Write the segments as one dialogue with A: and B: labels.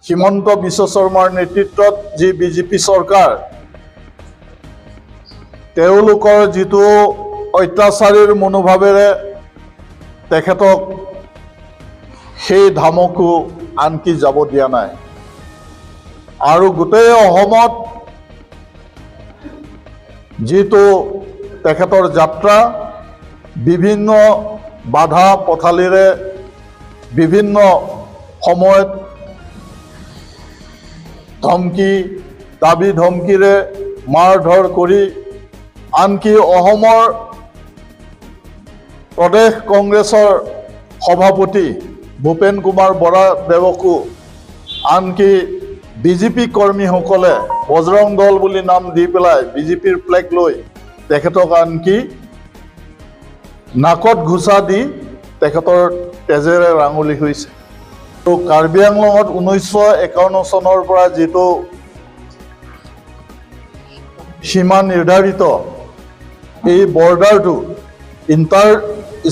A: হিমন্ত বিশ্ব শৰ্মাৰ নেতৃত্বত যি বিজেপি চৰকাৰ তেওঁলোকৰ যিটো অত্যাচাৰীৰ মনোভাৱেৰে তেখেতক সেই ধামকো আনকি যাব দিয়া নাই আৰু গোটেই অসমত যিটো তেখেতৰ যাত্ৰা বিভিন্ন বাধা পথালিৰে বিভিন্ন সময়ত ধমকি দাবী ধমকিৰে মাৰধৰ কৰি আনকি অসমৰ প্ৰদেশ কংগ্ৰেছৰ সভাপতি ভূপেন কুমাৰ বৰাদেৱকো আনকি বিজেপি কৰ্মীসকলে বজৰং দল বুলি নাম দি পেলাই বিজেপিৰ ফ্লেগ লৈ তেখেতক আনকি নাকত ঘুচা দি তেখেতৰ তেজেৰে ৰাঙলী হৈছে। তো কাৰ্বি আংলঙত 1951 চনৰ পৰা যিটো সীমা নিৰ্ধাৰিত এই বৰ্ডাৰটো ইণ্টাৰ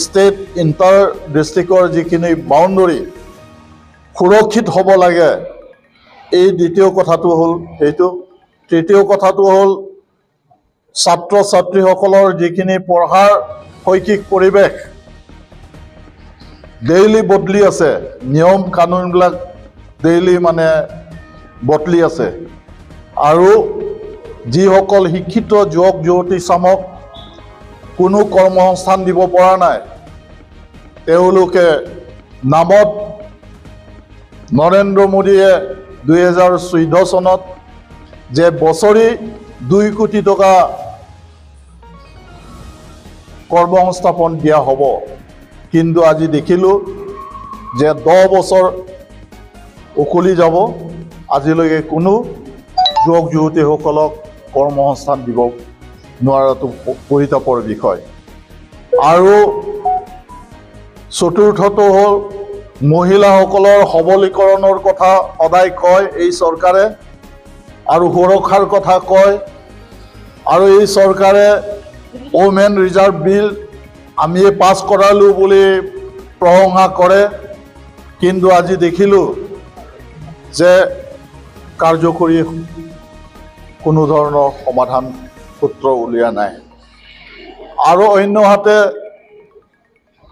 A: ষ্টেট ইণ্টাৰ ডিষ্ট্ৰিক্টৰ যিখিনি বাউণ্ডৰী সুৰক্ষিত হ'ব লাগে, এই দ্বিতীয় কথাটো হ'ল সেইটো। তৃতীয় কথাটো হ'ল ছাত্ৰ ছাত্ৰীসকলৰ যিখিনি পঢ়াৰ শৈক্ষিক পৰিৱেশ ডেইলি বদলি আছে, নিয়ম কানুনবিলাক ডেইলি মানে বদলি আছে আৰু যিসকল শিক্ষিত যুৱক যুৱতী চামক কোনো কৰ্মসংস্থান দিব পৰা নাই, তেওঁলোকে নামত নৰেন্দ্ৰ মোদীয়ে 2014 চনত যে বছৰি 2 কোটি টকা কৰ্মসংস্থাপন দিয়া হ'ব, কিন্তু আজি দেখিলোঁ যে 10 বছৰ উকলি যাব, আজিলৈকে কোনো যুৱক যুৱতীসকলক কৰ্মসংস্থান দিব নোৱাৰাটো পৰিতাপৰ বিষয়। আৰু চতুৰ্থটো হ'ল মহিলাসকলৰ সবলীকৰণৰ কথা সদায় কয় এই চৰকাৰে আৰু সুৰক্ষাৰ কথা কয়, আৰু এই চৰকাৰে ওমেন ৰিজাৰ্ভ বিল আমি পাছ কৰালোঁ বুলি প্ৰশংসা কৰে, কিন্তু আজি দেখিলোঁ যে কাৰ্যকৰী কোনো ধৰণৰ সমাধান সূত্ৰ উলিওৱা নাই। আৰু অন্যহাতে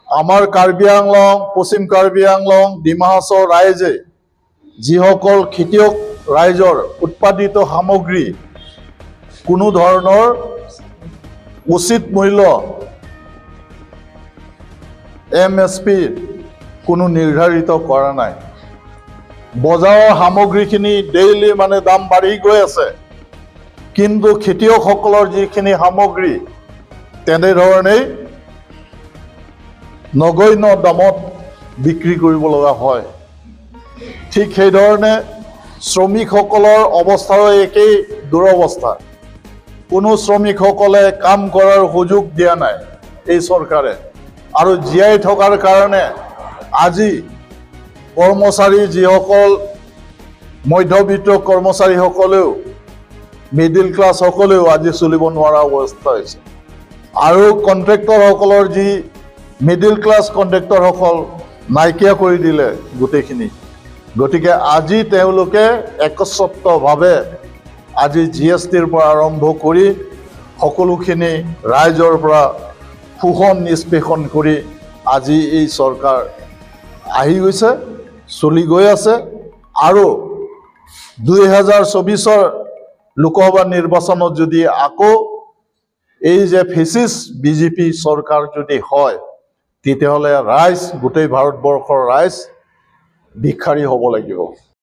A: আমাৰ কাৰ্বি আংলং, পশ্চিম কাৰ্বি আংলং, ডিমা হাছাও ৰাইজে যিসকল খেতিয়ক ৰাইজৰ উৎপাদিত সামগ্ৰী কোনো ধৰণৰ উচিত মূল্য MSP কোনো নিৰ্ধাৰিত কৰা নাই। বজাৰৰ সামগ্ৰীখিনি ডেইলি মানে দাম বাঢ়ি গৈ আছে, কিন্তু খেতিয়কসকলৰ যিখিনি সামগ্ৰী তেনেধৰণেই নগণ্য দামত বিক্ৰী কৰিব লগা হয়। ঠিক সেইধৰণে শ্ৰমিকসকলৰ অৱস্থাৰো একেই দুৰৱস্থা। কোনো শ্ৰমিকসকলে কাম কৰাৰ সুযোগ দিয়া নাই এই চৰকাৰে, আৰু জীয়াই থকাৰ কাৰণে আজি কৰ্মচাৰী যিসকল মধ্যবিত্ত কৰ্মচাৰীসকলেও মিডিল ক্লাছসকলেও আজি চলিব নোৱাৰা অৱস্থা হৈছে, আৰু কণ্ট্ৰেক্টৰসকলৰ যি মিডিল ক্লাছ কণ্ট্ৰেক্টৰসকল নাইকিয়া কৰি দিলে গোটেইখিনি। গতিকে আজি তেওঁলোকে একচ্ছত্ৰভাৱে আজি GSTৰ পৰা আৰম্ভ কৰি সকলোখিনি ৰাইজৰ পৰা শোষণ নিষ্পেষণ কৰি আজি এই চৰকাৰ আহি গৈছে, চলি গৈ আছে। আৰু 2024 লোকসভা নিৰ্বাচনত যদি আকৌ এই যে ফেচিষ্ট বিজেপি চৰকাৰ যদি হয়, তেতিয়াহ'লে ৰাইজ, গোটেই ভাৰতবৰ্ষৰ ৰাইজ ভিক্ষাৰী হ'ব লাগিব।